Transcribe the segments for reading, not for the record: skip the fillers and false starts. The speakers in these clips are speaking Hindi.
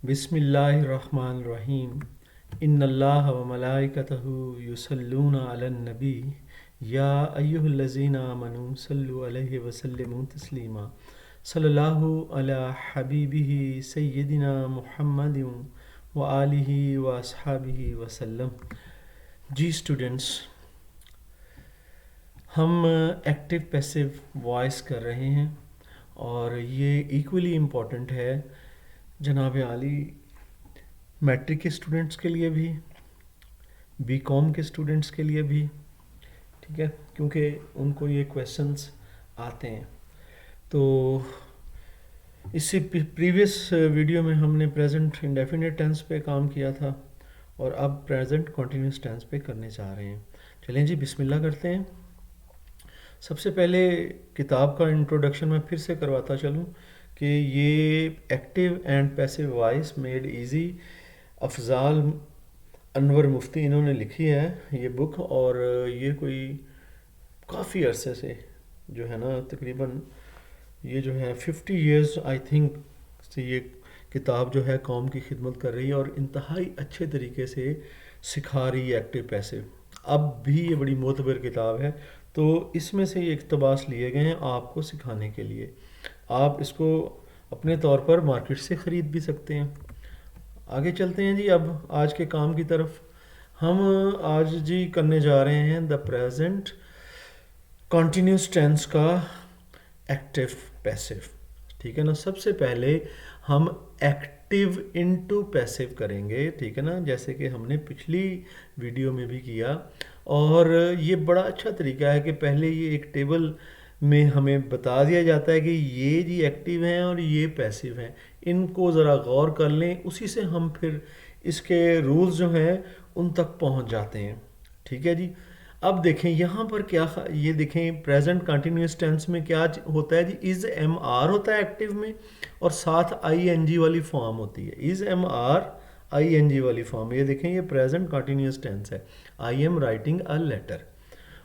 बिस्मिल्लाहिर्रहमानिर्रहीम। इन्नल्लाह व मलाइकतहु युसल्लूना अलन नबी या अय्युहल्लज़ीना आमनू सल्लु अलैहि व सल्लिमू तस्लीमा। सल्लल्लाहु अला हबीबिही सय्यिदिना मुहम्मदिन व आलिहि व अस्हाबिहि वसल्लम। जी स्टूडेंट्स, हम एक्टिव पैसिव वॉइस कर रहे हैं और ये इक्वली इम्पॉर्टेंट है जनाब आली मैट्रिक के स्टूडेंट्स के लिए भी, बीकॉम के स्टूडेंट्स के लिए भी, ठीक है, क्योंकि उनको ये क्वेश्चंस आते हैं। तो इससे प्रीवियस वीडियो में हमने प्रेजेंट इंडेफिनिट टेंस पे काम किया था और अब प्रेजेंट कॉन्टिन्यूस टेंस पे करने जा रहे हैं। चलें जी, बिस्मिल्लाह करते हैं। सबसे पहले किताब का इंट्रोडक्शन मैं फिर से करवाता चलूँ कि ये active and passive voice made easy, Afzal Anwar Mufti इन्होंने लिखी है ये बुक। और ये कोई काफ़ी अरसे से जो है ना, तकरीबन ये जो है 50 इयर्स आई थिंक से ये किताब जो है कौम की खिदमत कर रही है और इंतहाई अच्छे तरीके से सिखा रही है एक्टिव पैसिव। अब भी ये बड़ी मोतबर किताब है, तो इसमें से ये इक़्तिबास लिए गए हैं आपको सिखाने के लिए। आप इसको अपने तौर पर मार्केट से ख़रीद भी सकते हैं। आगे चलते हैं जी, अब आज के काम की तरफ। हम आज जी करने जा रहे हैं द प्रेजेंट कॉन्टिन्यूस टेंस का एक्टिव पैसिव, ठीक है ना। सबसे पहले हम एक्टिव इनटू पैसिव करेंगे, ठीक है ना, जैसे कि हमने पिछली वीडियो में भी किया। और ये बड़ा अच्छा तरीका है कि पहले ये एक टेबल में हमें बता दिया जाता है कि ये जी एक्टिव हैं और ये पैसिव हैं, इनको ज़रा गौर कर लें, उसी से हम फिर इसके रूल्स जो हैं उन तक पहुंच जाते हैं, ठीक है जी। अब देखें यहाँ पर क्या, ये देखें प्रेजेंट कंटिन्यूस टेंस में क्या होता है जी, इज़ एम आर होता है एक्टिव में और साथ आई एन जी वाली फॉर्म होती है। Is am are I N G वाली फॉर्म, ये देखें ये प्रेजेंट कंटिन्यूस टेंस है। I am writing a letter.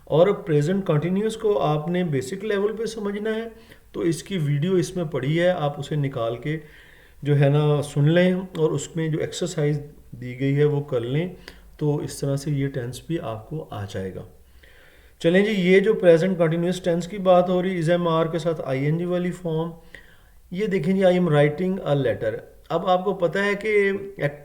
और प्रेजेंट कंटिन्यूस को आपने बेसिक लेवल पे समझना है तो इसकी वीडियो इसमें पड़ी है, आप उसे निकाल के जो है ना सुन लें और उसमें जो एक्सरसाइज दी गई है वो कर लें, तो इस तरह से ये टेंस भी आपको आ जाएगा। चलें जी, ये जो प्रेजेंट कंटिन्यूस टेंस की बात हो रही, इज एम आर के साथ आई एन जी वाली फॉर्म, ये देखें जी, I am writing a letter. अब आपको पता है कि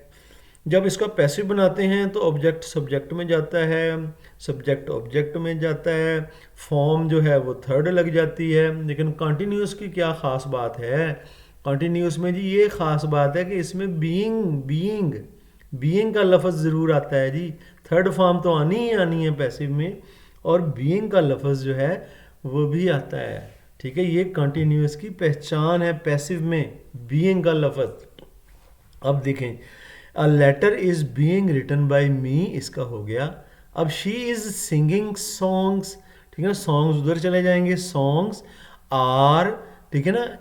जब इसका पैसिव बनाते हैं तो ऑब्जेक्ट सब्जेक्ट में जाता है, सब्जेक्ट ऑब्जेक्ट में जाता है, फॉर्म जो है वो थर्ड लग जाती है। लेकिन कॉन्टिन्यूस की क्या ख़ास बात है, कॉन्टिन्यूस में जी ये ख़ास बात है कि इसमें बीइंग का लफ्ज़ ज़रूर आता है जी। थर्ड फॉर्म तो आनी ही आनी है पैसिव में, और बीइंग का लफ्ज़ जो है वो भी आता है, ठीक है। ये कॉन्टिन्यूस की पहचान है पैसिव में, बीइंग का लफ्ज़। अब देखें, a letter is being written by me, इसका हो गया। अब शी इज़ सिंगिंग सॉन्ग्स, ठीक है ना, सॉन्ग्स उधर चले जाएंगे, सॉन्ग्स आर, ठीक है ना,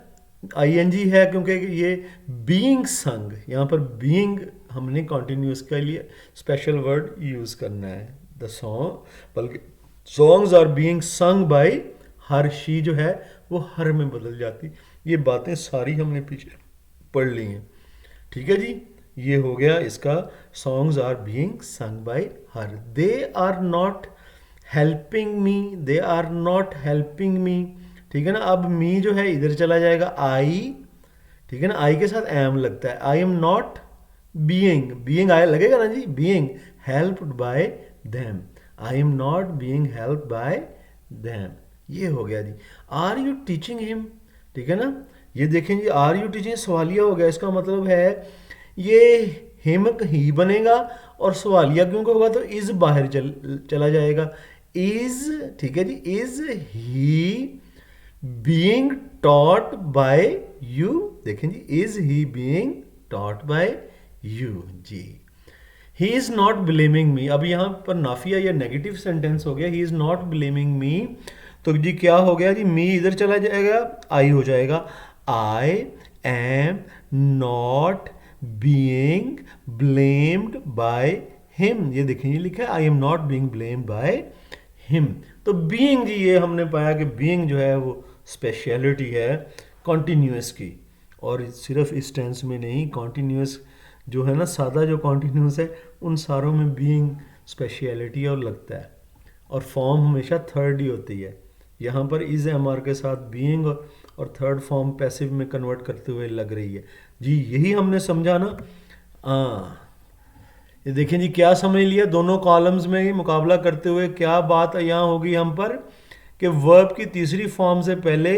आई एन जी है क्योंकि ये बीइंग संग, यहाँ पर बीइंग हमने कॉन्टिन्यूस के लिए स्पेशल वर्ड यूज़ करना है, द सॉन्ग, बल्कि songs are being sung by her, she जो है वो हर में बदल जाती। ये बातें सारी हमने पीछे पढ़ ली हैं, ठीक है जी। ये हो गया इसका, songs are being sung by her. They are not helping me, they are not helping me, ठीक है ना। अब मी जो है इधर चला जाएगा, आई, ठीक है ना, आई के साथ एम लगता है। आई एम नॉट बीइंग आया लगेगा ना जी, being helped by them, I am not being help by them, ये हो गया जी। आर यू टीचिंग हिम, ठीक है ना, ये देखें जी, आर यू टीचिंग सवालिया हो गया, इसका मतलब है ये हिम ही बनेगा और सवालिया क्योंकि होगा तो इज बाहर चला जाएगा, इज, ठीक है जी, is he being taught by you, देखें जी, is he being taught by you जी। He is not blaming me, अब यहाँ पर नाफिया या नेगेटिव सेंटेंस हो गया, he is not blaming me, तो जी क्या हो गया जी, मी इधर चला जाएगा, आई हो जाएगा। आई am not being blamed by him, ये देखें ये लिखा है, I am not being blamed by him. तो बीइंग जी, ये हमने पाया कि बीइंग जो है वो स्पेशलिटी है कॉन्टिन्यूस की। और सिर्फ इस टेंस में नहीं, कॉन्टीन्यूस जो है ना, सादा जो कॉन्टीन्यूस है उन सारों में बीइंग स्पेशलिटी और लगता है, और फॉर्म हमेशा थर्ड ही होती है। यहाँ पर इज एम आर के साथ बीइंग और थर्ड फॉर्म पैसिव में कन्वर्ट करते हुए लग रही है जी। यही हमने समझा ना। ये देखें जी, क्या समझ लिया दोनों कॉलम्स में ही मुकाबला करते हुए, क्या बात यहाँ होगी हम पर कि वर्ब की तीसरी फॉर्म से पहले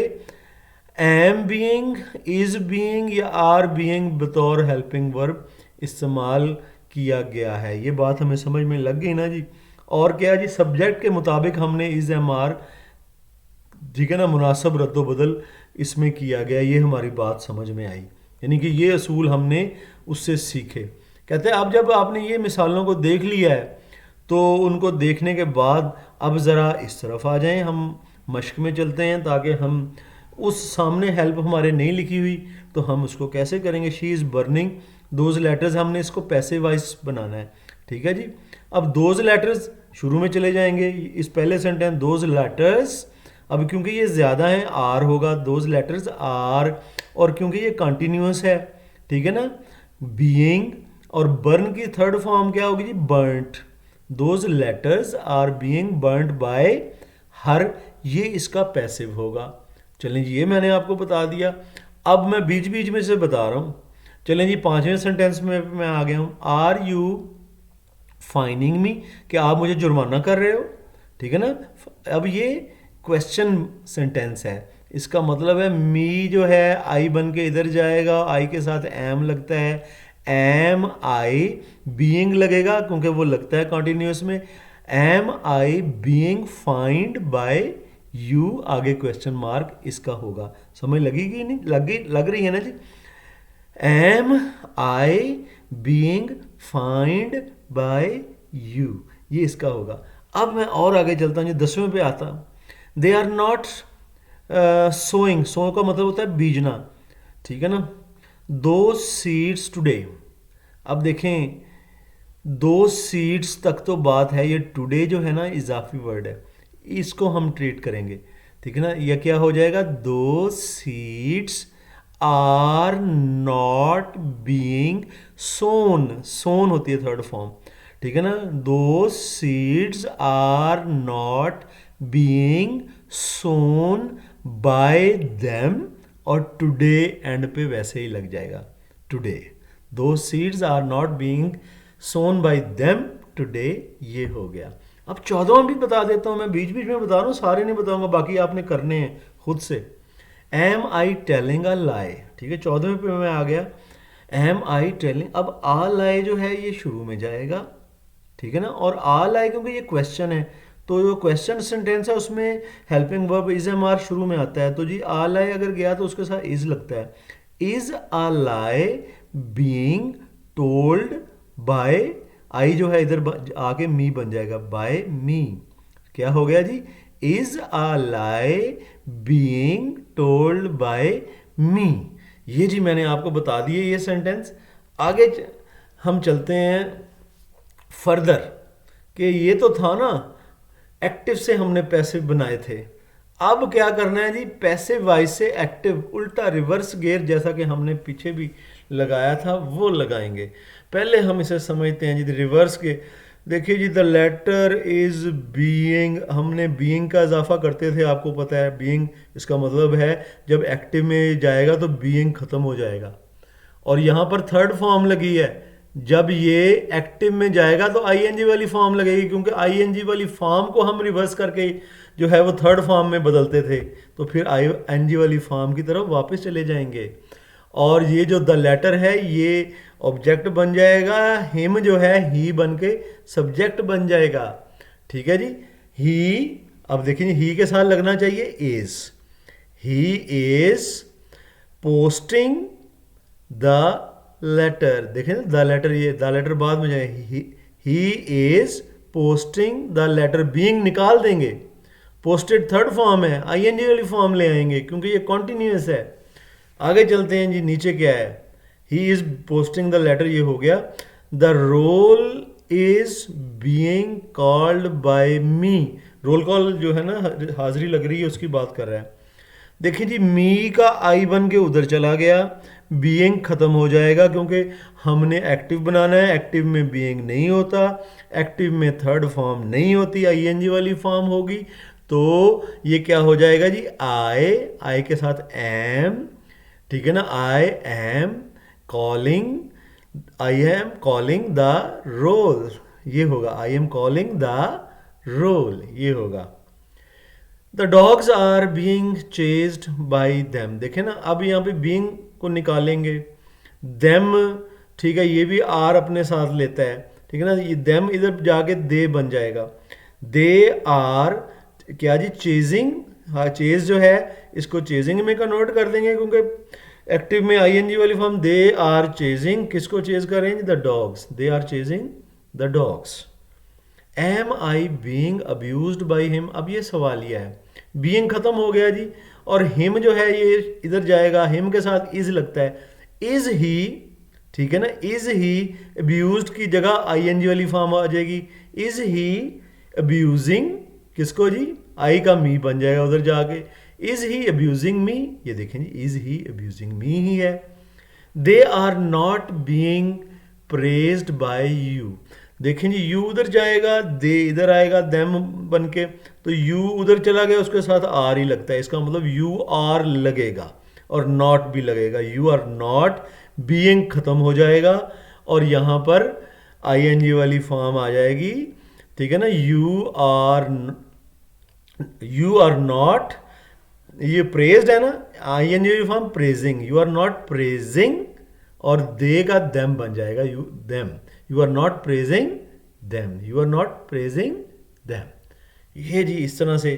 एम बीइंग, इज बीइंग या आर बीइंग बतौर हेल्पिंग वर्ब इस्तेमाल किया गया है। ये बात हमें समझ में लग गई ना जी। और क्या जी, सब्जेक्ट के मुताबिक हमने इज एम आर, ठीक है ना, मुनासिब रद्दोबदल इसमें किया गया, ये हमारी बात समझ में आई। यानी कि ये असूल हमने उससे सीखे। कहते हैं अब जब आपने ये मिसालों को देख लिया है तो उनको देखने के बाद अब ज़रा इस तरफ आ जाएं, हम मश्क में चलते हैं, ताकि हम उस सामने हेल्प हमारे नहीं लिखी हुई तो हम उसको कैसे करेंगे। She is burning those letters, हमने इसको पैसिव वॉइस बनाना है, ठीक है जी। अब दोज लेटर्स शुरू में चले जाएंगे, इस पहले सेंटेंस दोज लेटर्स, अब क्योंकि ये ज़्यादा है आर होगा, दोज लेटर्स आर, और क्योंकि ये कंटिन्यूस है, ठीक है ना, बीइंग, और बर्न की थर्ड फॉर्म क्या होगी जी, burnt. Those letters are being burnt by her, ये इसका पैसिव होगा। चलें जी, ये मैंने आपको बता दिया। अब मैं बीच बीच में से बता रहा हूँ। चलें जी, पांचवें सेंटेंस में मैं आ गया हूँ। आर यू फाइनिंग मी, कि आप मुझे जुर्माना कर रहे हो, ठीक है ना। अब ये क्वेश्चन सेंटेंस है, इसका मतलब है मी जो है आई बन के इधर जाएगा, आई के साथ एम लगता है, एम आई बीइंग लगेगा क्योंकि वो लगता है कॉन्टिन्यूस में, am I being found by you, आगे क्वेश्चन मार्क इसका होगा। समझ लगेगी नहीं, लग रही है ना जी। Am I being found by you, ये इसका होगा। अब मैं और आगे चलता हूँ, 10वें पे आता हूँ। दे आर नॉट सोइंग, सो का मतलब होता है बीजना, ठीक है ना। दो सीड्स टुडे, अब देखें दो सीड्स तक तो बात है, ये टुडे जो है ना इजाफी वर्ड है, इसको हम ट्रीट करेंगे, ठीक है ना। यह क्या हो जाएगा, two seeds are not being sown, sown होती है थर्ड फॉर्म, ठीक है ना। Two seeds are not being sown by them, और टुडे एंड पे वैसे ही लग जाएगा, today. Two seeds are not being sown by them today, ये हो गया। अब 14वां भी बता देता हूं, मैं बीच बीच में बता रहा हूं, सारे नहीं बताऊंगा, बाकी आपने करने हैं खुद से। एम आई टेलिंग अ लाई, ठीक है, 14वें पे मैं आ गया। एम आई टेलिंग, अब आ लाई जो है ये शुरू में जाएगा, ठीक है ना, और आ लाई क्योंकि ये क्वेश्चन है तो जो क्वेश्चन सेंटेंस है उसमें helping verb is am are शुरू में आता है, तो जी आ लाई अगर गया तो उसके साथ इज लगता है। Is a lie being told by, आई जो है इधर आके मी बन जाएगा, बाय मी, क्या हो गया जी, is a lie being told by me. ये जी मैंने आपको बता दिए ये सेंटेंस। आगे हम चलते हैं फर्दर, कि ये तो था ना एक्टिव से हमने पैसिव बनाए थे, अब क्या करना है जी, पैसिव वाइज से एक्टिव, उल्टा रिवर्स गियर जैसा कि हमने पीछे भी लगाया था वो लगाएंगे। पहले हम इसे समझते हैं जी रिवर्स के। देखिए जी, द लेटर इज बीइंग, हमने बीइंग का इजाफा करते थे, आपको पता है बीइंग इसका मतलब है जब एक्टिव में जाएगा तो बीइंग खत्म हो जाएगा, और यहाँ पर थर्ड फॉर्म लगी है, जब ये एक्टिव में जाएगा तो आईएनजी वाली फॉर्म लगेगी, क्योंकि आईएनजी वाली फॉर्म को हम रिवर्स करके जो है वो थर्ड फॉर्म में बदलते थे, तो फिर आईएनजी वाली फॉर्म की तरफ वापस चले जाएंगे। और ये जो द लेटर है ये ऑब्जेक्ट बन जाएगा, हिम जो है ही बन के सब्जेक्ट बन जाएगा, ठीक है जी। ही, अब देखिए ही के साथ लगना चाहिए is, he is posting the letter, देखें द लेटर, ये द लेटर बाद में जाए, he is posting the letter, being निकाल देंगे, पोस्टेड थर्ड फॉर्म है, आईएनजी वाली फॉर्म ले आएंगे क्योंकि ये कॉन्टिन्यूस है। आगे चलते हैं जी, नीचे क्या है, he is posting the letter, ये हो गया। The role is being called by me, role call जो है ना हाजिरी लग रही है उसकी बात कर रहा है। देखिए जी, मी का आई बन के उधर चला गया, बीइंग खत्म हो जाएगा क्योंकि हमने एक्टिव बनाना है। एक्टिव में बीइंग नहीं होता, एक्टिव में थर्ड फॉर्म नहीं होती, आईएनजी वाली फॉर्म होगी। तो ये क्या हो जाएगा जी, आई के साथ एम, ठीक है ना, I am calling, I am calling the role, ये होगा I am calling the role, ये होगा। The dogs are being chased by them, देखे ना, अब यहाँ पे बीइंग को निकालेंगे, देम, ठीक है, ये भी आर अपने साथ लेता है, ठीक है ना, ये देम इधर जाके दे बन जाएगा। दे आर क्या जी, चेजिंग, हाँ चेज जो है इसको चेजिंग में कन्वर्ट कर देंगे क्योंकि एक्टिव में आईएनजी वाली फॉर्म। दे आर चेजिंग, किसको चेज करेंगे, the dogs, they are chasing the dogs. Am I being abused by him, अब ये सवालिया है, बीइंग खत्म हो गया जी, और हिम जो है ये इधर जाएगा, हिम के साथ इज लगता है, इज ही, ठीक है ना, इज ही अब्यूज्ड की जगह आईएनजी वाली फॉर्म आ जाएगी, इज ही अब्यूजिंग किसको जी, आई का मी बन जाएगा उधर जाके, इज ही अब्यूजिंग मी, ये देखें जी, इज ही अब्यूजिंग मी ही है। They are not being praised by you, देखें जी, यू उधर जाएगा, दे इधर आएगा देम बन के, तो यू उधर चला गया, उसके साथ आर ही लगता है, इसका मतलब यू आर लगेगा और नॉट भी लगेगा, यू आर नॉट, बीइंग खत्म हो जाएगा और यहाँ पर आईएनजी वाली फॉर्म आ जाएगी, ठीक है ना, यू आर नॉट, ये प्रेज्ड है ना, आईएनजी वाली form praising, you are not praising, और दे का देम बन जाएगा, you them, you are not praising them, you are not praising them. ये जी इस तरह से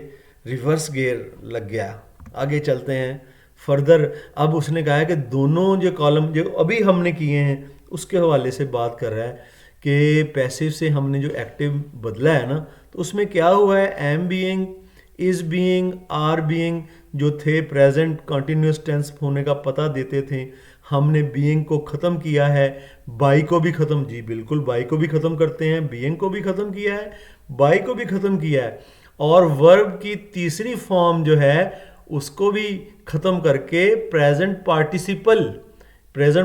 रिवर्स गियर लग गया। आगे चलते हैं फर्दर। अब उसने कहा है कि दोनों जो कॉलम जो अभी हमने किए हैं उसके हवाले से बात कर रहा है कि पैसिव से हमने जो एक्टिव बदला है ना, तो उसमें क्या हुआ है, am being, is being, are being जो थे प्रेजेंट कंटिन्यूस टेंस होने का पता देते थे, हमने बीइंग को ख़त्म किया है, बाई को भी ख़त्म, जी बिल्कुल बाई को भी ख़त्म करते हैं, बीइंग को भी ख़त्म किया है, बाई को भी ख़त्म किया है, और वर्ब की तीसरी फॉर्म जो है उसको भी ख़त्म करके प्रेजेंट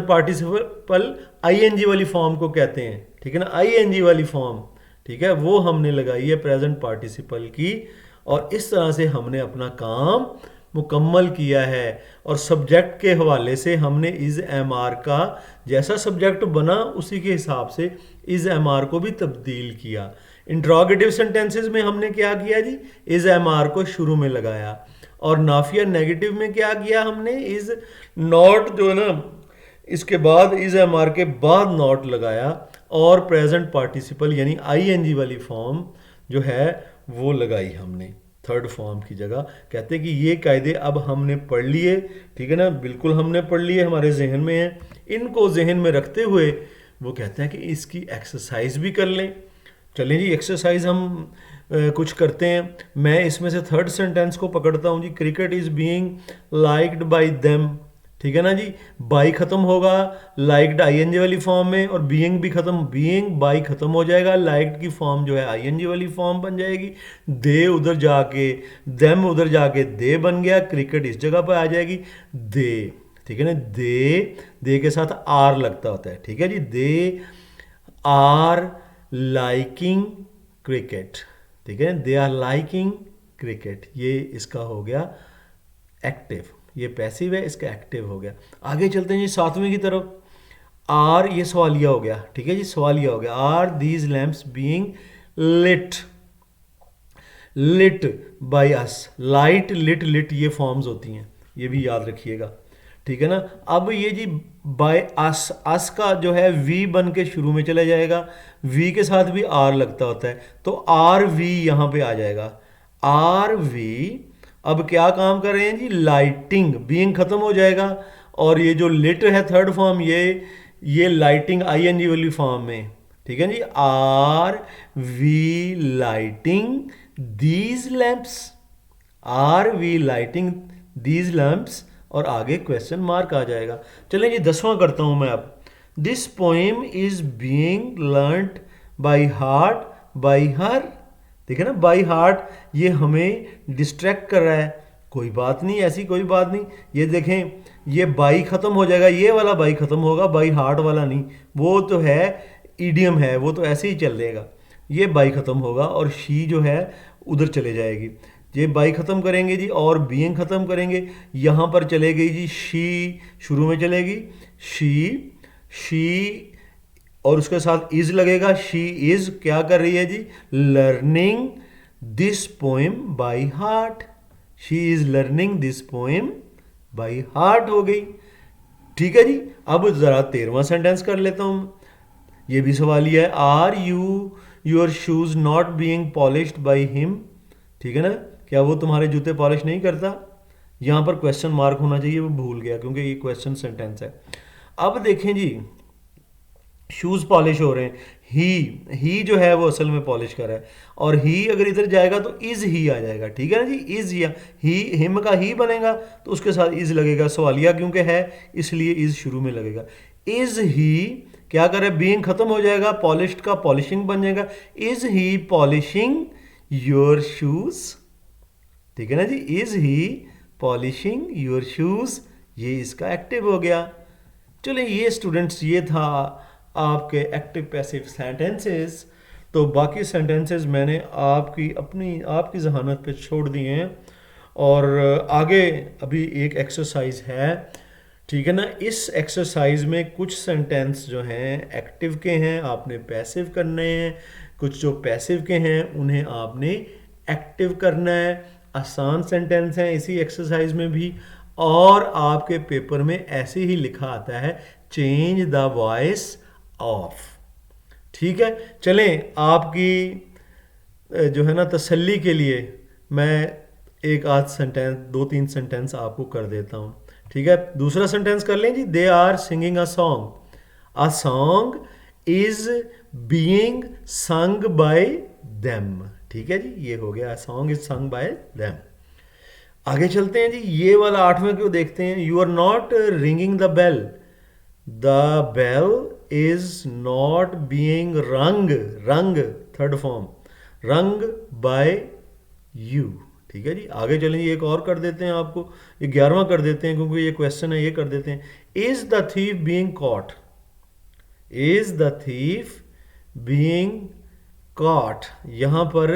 पार्टिसिपल आईएनजी वाली फॉर्म को कहते हैं, ठीक है ना, आईएनजी वाली फॉर्म, ठीक है, वो हमने लगाई है प्रेजेंट पार्टिसिपल की, और इस तरह से हमने अपना काम मुकम्मल किया है। और सब्जेक्ट के हवाले से हमने इज़ एम आर का जैसा सब्जेक्ट बना उसी के हिसाब से इज़ एम आर को भी तब्दील किया। इंट्रोगेटिव सेंटेंसेस में हमने क्या किया जी, इज़ एम आर को शुरू में लगाया, और नाफिया नेगेटिव में क्या किया हमने, इज़ नॉट जो है ना इसके बाद इज़ एम आर के बाद नॉट लगाया, और प्रेजेंट पार्टिसिपल यानी आईएनजी वाली फॉर्म जो है वो लगाई हमने थर्ड फॉर्म की जगह। कहते हैं कि ये कायदे अब हमने पढ़ लिए, ठीक है ना, बिल्कुल हमने पढ़ लिए, हमारे जहन में हैं। इनको जहन में रखते हुए वो कहते हैं कि इसकी एक्सरसाइज भी कर लें। चलें जी, एक्सरसाइज हम कुछ करते हैं। मैं इसमें से थर्ड सेंटेंस को पकड़ता हूँ जी, cricket is being liked by them, ठीक है ना जी, बाई खत्म होगा, लाइक्ड आईएनजी वाली फॉर्म में, और बीइंग भी खत्म, बीइंग बाई खत्म हो जाएगा, लाइक्ड की फॉर्म जो है आईएनजी वाली फॉर्म बन जाएगी, दे उधर जाके देम उधर जाके दे बन गया, क्रिकेट इस जगह पर आ जाएगी दे, ठीक है ना, दे के साथ आर लगता होता है, ठीक है जी, दे आर लाइकिंग क्रिकेट, ठीक है, दे आर लाइकिंग क्रिकेट, ये इसका हो गया एक्टिव, ये पैसिव है, इसका एक्टिव हो गया। आगे चलते हैं जी सातवें की तरफ। आर ये सवालिया हो गया, ठीक है जी, सवालिया हो गया। Are these lamps being lit by us, light lit ये फॉर्म्स होती हैं, ये भी याद रखिएगा, ठीक है ना। अब ये जी बाय अस का जो है वी बन के शुरू में चला जाएगा, वी के साथ भी आर लगता होता है, तो आर वी यहाँ पे आ जाएगा, आर वी। अब क्या काम कर रहे हैं जी, लाइटिंग, बीइंग खत्म हो जाएगा, और ये जो लिट है थर्ड फॉर्म, ये लाइटिंग आईएनजी वाली फॉर्म में, ठीक है जी, are we lighting these lamps, are we lighting these lamps, और आगे क्वेश्चन मार्क आ जाएगा। चलें जी 10वां करता हूं मैं अब। This poem is being learned by heart by हर, ठीक है ना, बाय हार्ट ये हमें डिस्ट्रैक्ट कर रहा है, कोई बात नहीं, ऐसी कोई बात नहीं। ये देखें, ये बाई ख़त्म हो जाएगा, ये वाला बाई ख़त्म होगा, बाई हार्ट वाला नहीं। वो तो है ईडियम है, वो तो ऐसे ही चल देगा। ये बाई ख़त्म होगा और शी जो है उधर चले जाएगी। ये बाई ख़त्म करेंगे जी और बीइंग ख़त्म करेंगे, यहाँ पर चले गई जी शी, शुरू में चलेगी शी और उसके साथ इज़ लगेगा। शी इज़ क्या कर रही है जी, learning this poem by heart. She is learning this poem by heart हो गई। ठीक है जी। अब ज़रा 13वां सेंटेंस कर लेता हूँ। ये भी सवाल ही है, are you your shoes not being polished by him. ठीक है ना, क्या वो तुम्हारे जूते पॉलिश नहीं करता? यहाँ पर क्वेश्चन मार्क होना चाहिए, वो भूल गया क्योंकि ये क्वेश्चन सेंटेंस है। अब देखें जी, शूज़ पॉलिश हो रहे हैं, ही जो है वो असल में पॉलिश कर रहा है, और ही अगर इधर जाएगा तो इज़ ही आ जाएगा। ठीक है ना जी, इज़ या ही, हिम का ही बनेगा तो उसके साथ इज़ लगेगा। सवालिया क्योंकि है इसलिए इज़ शुरू में लगेगा। इज़ ही क्या करे, बीइंग खत्म हो जाएगा, पॉलिश्ड का पॉलिशिंग बन जाएगा। Is he polishing your shoes. ठीक है ना जी, is he polishing your shoes, ये इसका एक्टिव हो गया। चलिए ये स्टूडेंट्स, ये था आपके एक्टिव पैसिव सेंटेंसेस। तो बाकी सेंटेंसेस मैंने आपकी जहानत पे छोड़ दिए हैं, और आगे अभी एक एक्सरसाइज है। ठीक है ना, इस एक्सरसाइज में कुछ सेंटेंस जो हैं एक्टिव के हैं, आपने पैसिव करने हैं, कुछ जो पैसिव के हैं उन्हें आपने एक्टिव करना है। आसान सेंटेंस हैं इसी एक्सरसाइज में भी, और आपके पेपर में ऐसे ही लिखा आता है, चेंज द वॉइस ऑफ। ठीक है, चलें आपकी जो है ना तसल्ली के लिए मैं एक आध सेंटेंस, 2-3 सेंटेंस आपको कर देता हूँ। ठीक है, दूसरा सेंटेंस कर लें जी, they are singing a song. A song is being sung by them. ठीक है जी, ये हो गया, song is sung by them. आगे चलते हैं जी, ये वाला 8वें को देखते हैं। You are not ringing the bell, the bell is not being rung third form, rung by you. ठीक है जी, आगे चलेंगे, एक और कर देते हैं आपको, ये 11वां कर देते हैं क्योंकि ये क्वेश्चन है, ये कर देते हैं। Is the thief being caught, is the thief being caught. यहाँ पर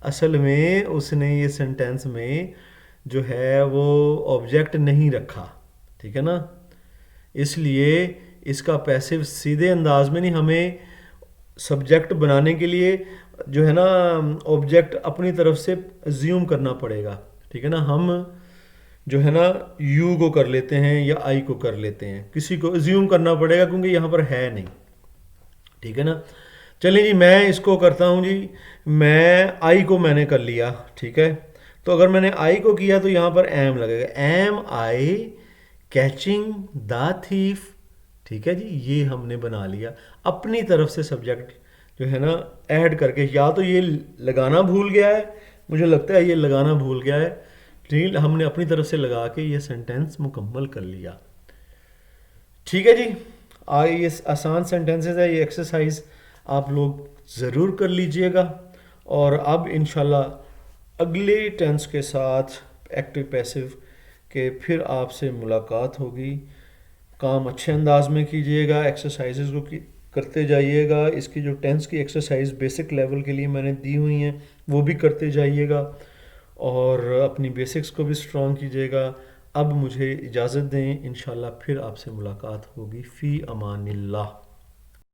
असल में उसने ये सेंटेंस में जो है वो ऑब्जेक्ट नहीं रखा। ठीक है ना, इसलिए इसका पैसिव सीधे अंदाज में नहीं, हमें सब्जेक्ट बनाने के लिए जो है ना ऑब्जेक्ट अपनी तरफ से अज्यूम करना पड़ेगा। ठीक है ना, हम जो है ना यू को कर लेते हैं या आई को कर लेते हैं, किसी को अज्यूम करना पड़ेगा क्योंकि यहाँ पर है नहीं। ठीक है ना, चलिए जी मैं इसको करता हूँ जी, मैं आई को मैंने कर लिया। ठीक है, तो अगर मैंने आई को किया तो यहाँ पर एम लगेगा, am I catching the thief. ठीक है जी, ये हमने बना लिया अपनी तरफ से सब्जेक्ट जो है ना ऐड करके। या तो ये लगाना भूल गया है, मुझे लगता है ये लगाना भूल गया है, ठीक, हमने अपनी तरफ से लगा के ये सेंटेंस मुकम्मल कर लिया। ठीक है जी, आगे ये आसान सेंटेंसेस है, ये एक्सरसाइज आप लोग ज़रूर कर लीजिएगा। और अब इंशाल्लाह अगले टेंस के साथ एक्टिव पैसिव के फिर आपसे मुलाकात होगी। काम अच्छे अंदाज में कीजिएगा, एक्सरसाइजेज को करते जाइएगा। इसकी जो टेंस की एक्सरसाइज बेसिक लेवल के लिए मैंने दी हुई हैं वो भी करते जाइएगा, और अपनी बेसिक्स को भी स्ट्रॉन्ग कीजिएगा। अब मुझे इजाज़त दें, इंशाल्लाह फिर आपसे मुलाकात होगी। फ़ी अमानिल्लाह।